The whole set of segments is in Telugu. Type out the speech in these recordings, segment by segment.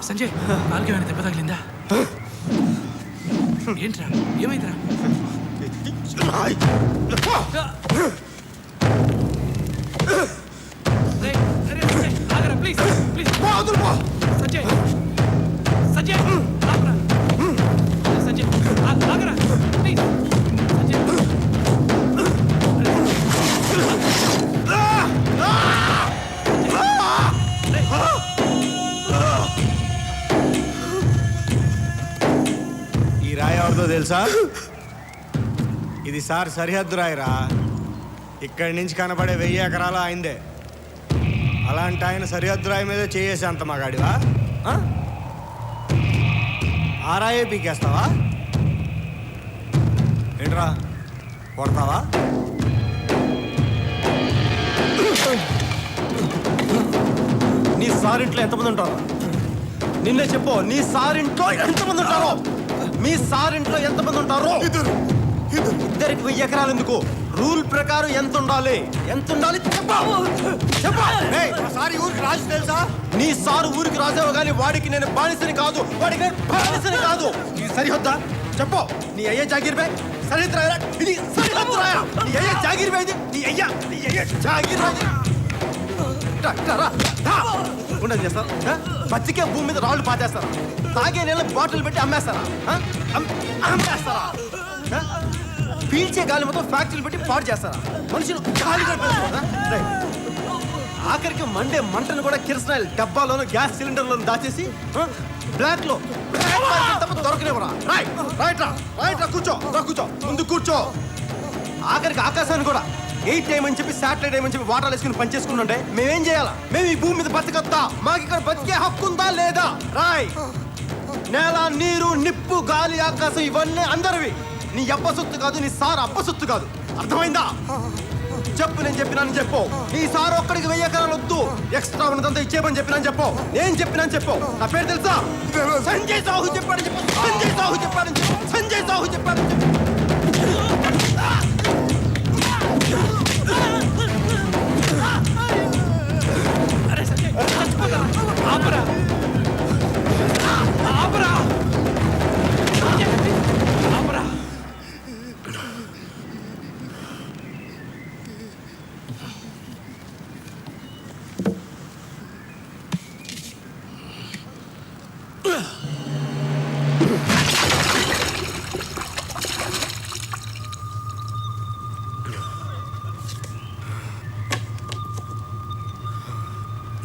సంజయ్ కాలుకి ఏమైనా దెబ్బ తగిలిందా? ఏంట్రా ఏమైందిరా? ప్లీజ్ ప్లీజ్ సంజయ్ సంజయ్ సంజయ్ ఆగరా ప్లీజ్ సంజయ్. ఈ రాయి ఎవరిదో తెలుసా? ఇది సార్ సరిహద్దు రాయిరా. ఇక్కడి నుంచి కనబడే 1000 ఎకరాలు ఆయనదే. అలాంటి ఆయన సరిహద్దు రాయి మీద చేసే అంత మగాడివా? ఆ రాయే పీకేస్తావా ఏంట్రా? కొడతావా? నీ సారింట్లో ఎంతమంది ఉంటారో నిన్నే చెప్పు. నీ సారింట్లో ఎంతమంది ఉంటారో? మీ సారింట్లో ఎంతమంది ఉంటారో? ఇద్దరికి 1000 ఎకరాలు ఎందుకు? రూల్ ప్రకారం ఎంత ఉండాలి? ఎంత ఉండాలి సారీ ఊరికి రాజు తెలుసా? నీ సారు ఊరికి రాజావు కానీ వాడికి నేను బానిసని కాదు, వాడికి నేను బానిసని కాదు. ఇది సరిహద్దా? చెప్పు. నీ అయ్యే జాగీర్ బే సరిహద్దు రాయరా? ఇది సరిహద్దు రాయరా? నీ అయ్యే జాగీర్ బే ఇది. నీ అయ్యే జాగీర్ బే ఉండదు చేస్తారు. బతికే భూమి మీద రాళ్ళు పాతేస్తారా? తాగే నీళ్ళ బాటిల్ పెట్టి అమ్మేస్తారా? అమ్మేస్తారా? పీల్చే గాలి మొత్తం ఫ్యాక్టరీలు పెట్టి పాడు చేస్తారా? మనుషులు గాలిగా ఆఖరికి మండే మంటను కూడా కిరసనాయిల్ డబ్బాలోను గ్యాస్ సిలిండర్లను దాచేసి బ్లాక్ లో దొరకలేవరా? రైట్ కూర్చో ముందు కూర్చో. ఆఖరికి ఆకాశాన్ని కూడా 8 అని చెప్పి శాటిలైట్ అని చెప్పి వాటర్ వేసుకుని పనిచేసుకుంటుంటే మేమేం చేయాలా? మేము ఈ భూమి మీద బతకద్దా? మాకు ఇక్కడ బతికే హక్కు ఉందా లేదా? రాయ్ నేల నీరు నిప్పు గాలి ఆకాశం ఇవన్నీ అందరివి. నీ అబ్బ సొత్తు కాదు, నీ సార్ అబ్బ సొత్తు కాదు. అర్థమైందా? చెప్పు. నేను చెప్పినాను చెప్పు. నీ సార్ ఒక్కడికి 1000 ఎకరాలు వద్దు, ఎక్స్ట్రా ఉన్నదంతా ఇచ్చేయమని చెప్పినాను చెప్పు. నేను చెప్పినాను చెప్పు. నా పేరు తెలుసా? సంజయ్ సాహు చెప్పాడని చెప్పు. సంజయ్ సాహు చెప్పాడని చెప్పు. సంజయ్ సాహు చెప్పాడని చెప్పు. ఆపరా ఆపరా ఆపరా.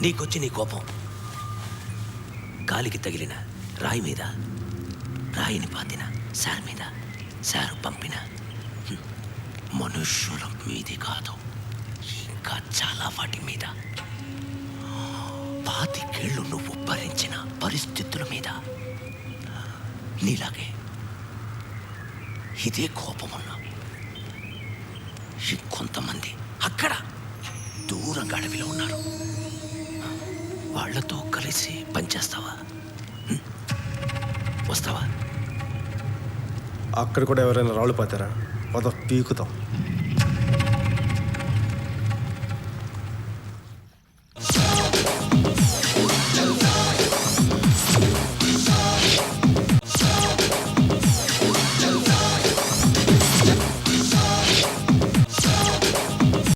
నీకొచ్చి నీ కోపం గాలికి తగిలిన రాయి మీద, రాయిని పాతిన సార్ మీద, సారు పంపిన మనుష్యుల మీది కాదు, ఇంకా చాలా వాటి మీద. 25 ఏళ్ళు నువ్వు భరించిన పరిస్థితుల మీద. నీలాగే ఇదే కోపమున్నా ఇంకొంతమంది అక్కడ దూరంగా అడవిలో ఉన్నారు. వాళ్లతో కలిసి పనిచేస్తావా? వస్తావా? అక్కడ కూడా ఎవరైనా రాళ్ళు పాతారా? పద పీకుతాం.